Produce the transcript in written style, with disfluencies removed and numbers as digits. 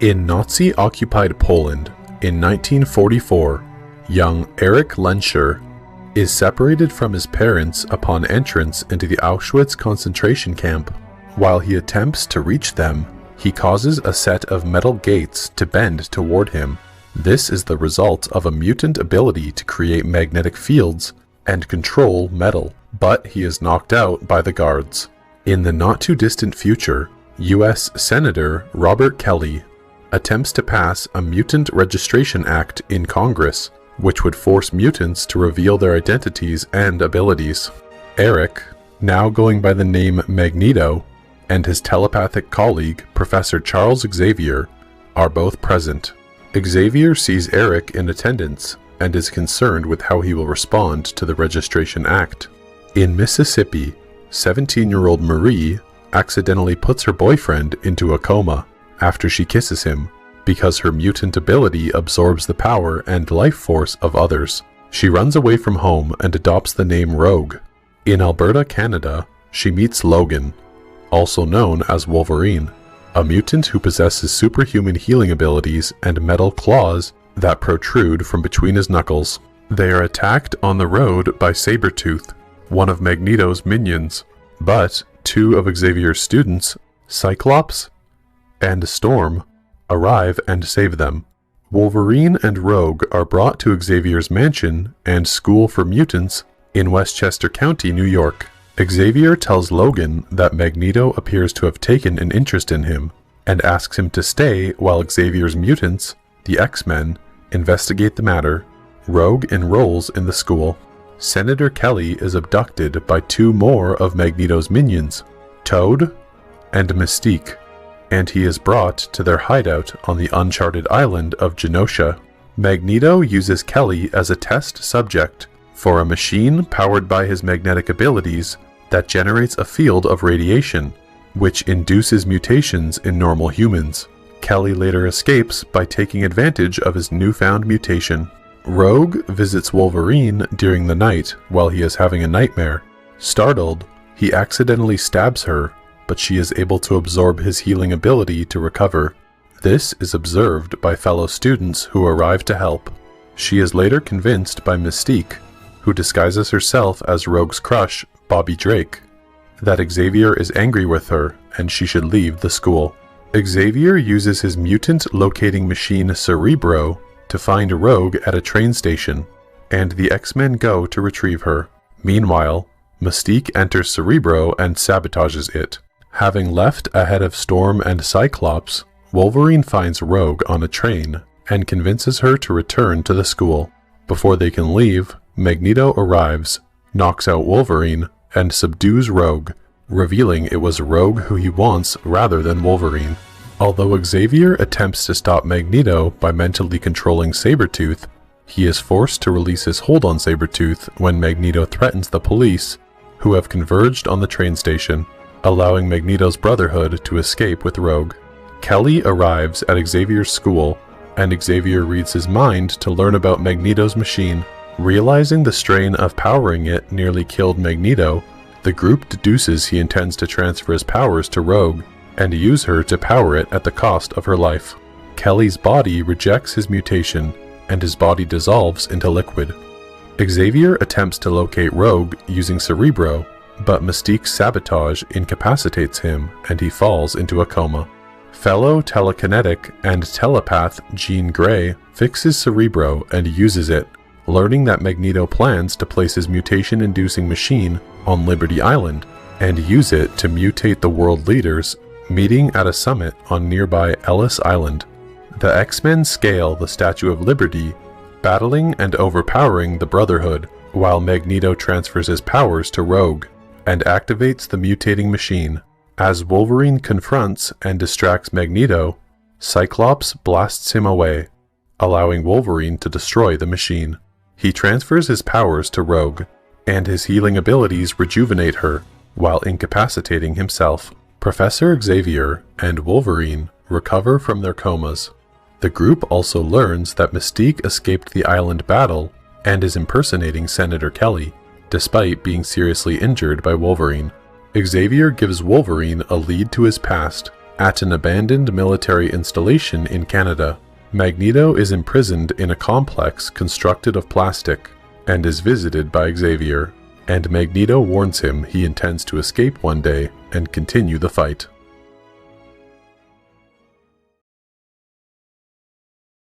In Nazi-occupied Poland in 1944, young Erich Lenscher is separated from his parents upon entrance into the Auschwitz concentration camp. While he attempts to reach them, he causes a set of metal gates to bend toward him. This is the result of a mutant ability to create magnetic fields and control metal, but he is knocked out by the guards. In the not-too-distant future, U.S. Senator Robert Kelly attempts to pass a Mutant Registration Act in Congress, which would force mutants to reveal their identities and abilities. Eric, now going by the name Magneto, and his telepathic colleague, Professor Charles Xavier, are both present. Xavier sees Eric in attendance and is concerned with how he will respond to the Registration Act. In Mississippi, 17-year-old Marie accidentally puts her boyfriend into a coma after she kisses him, because her mutant ability absorbs the power and life force of others. She runs away from home and adopts the name Rogue. In Alberta, Canada, she meets Logan, also known as Wolverine, a mutant who possesses superhuman healing abilities and metal claws that protrude from between his knuckles. They are attacked on the road by Sabretooth, one of Magneto's minions, but two of Xavier's students, Cyclops and Storm, arrive and save them. Wolverine and Rogue are brought to Xavier's mansion and school for mutants in Westchester County, New York. Xavier tells Logan that Magneto appears to have taken an interest in him and asks him to stay while Xavier's mutants, the X-Men, investigate the matter. Rogue enrolls in the school. Senator Kelly is abducted by two more of Magneto's minions, Toad and Mystique, and he is brought to their hideout on the uncharted island of Genosha. Magneto uses Kelly as a test subject for a machine powered by his magnetic abilities that generates a field of radiation, which induces mutations in normal humans. Kelly later escapes by taking advantage of his newfound mutation. Rogue visits Wolverine during the night while he is having a nightmare. Startled, he accidentally stabs her, but she is able to absorb his healing ability to recover. This is observed by fellow students who arrive to help. She is later convinced by Mystique, who disguises herself as Rogue's crush, Bobby Drake, that Xavier is angry with her and she should leave the school. Xavier uses his mutant locating machine Cerebro to find Rogue at a train station, and the X-Men go to retrieve her. Meanwhile, Mystique enters Cerebro and sabotages it. Having left ahead of Storm and Cyclops, Wolverine finds Rogue on a train and convinces her to return to the school. Before they can leave, Magneto arrives, knocks out Wolverine, and subdues Rogue, revealing it was Rogue who he wants rather than Wolverine. Although Xavier attempts to stop Magneto by mentally controlling Sabretooth, he is forced to release his hold on Sabretooth when Magneto threatens the police, who have converged on the train station, allowing Magneto's Brotherhood to escape with Rogue. Kelly arrives at Xavier's school, and Xavier reads his mind to learn about Magneto's machine. Realizing the strain of powering it nearly killed Magneto, the group deduces he intends to transfer his powers to Rogue and use her to power it at the cost of her life. Kelly's body rejects his mutation, and his body dissolves into liquid. Xavier attempts to locate Rogue using Cerebro, but Mystique's sabotage incapacitates him and he falls into a coma. Fellow telekinetic and telepath Jean Grey fixes Cerebro and uses it, learning that Magneto plans to place his mutation-inducing machine on Liberty Island and use it to mutate the world leaders meeting at a summit on nearby Ellis Island. The X-Men scale the Statue of Liberty, battling and overpowering the Brotherhood, while Magneto transfers his powers to Rogue and activates the mutating machine. As Wolverine confronts and distracts Magneto, Cyclops blasts him away, allowing Wolverine to destroy the machine. He transfers his powers to Rogue, and his healing abilities rejuvenate her, while incapacitating himself. Professor Xavier and Wolverine recover from their comas. The group also learns that Mystique escaped the island battle and is impersonating Senator Kelly, despite being seriously injured by Wolverine. Xavier gives Wolverine a lead to his past At an abandoned military installation in Canada, Magneto is imprisoned in a complex constructed of plastic and is visited by Xavier, and Magneto warns him he intends to escape one day and continue the fight.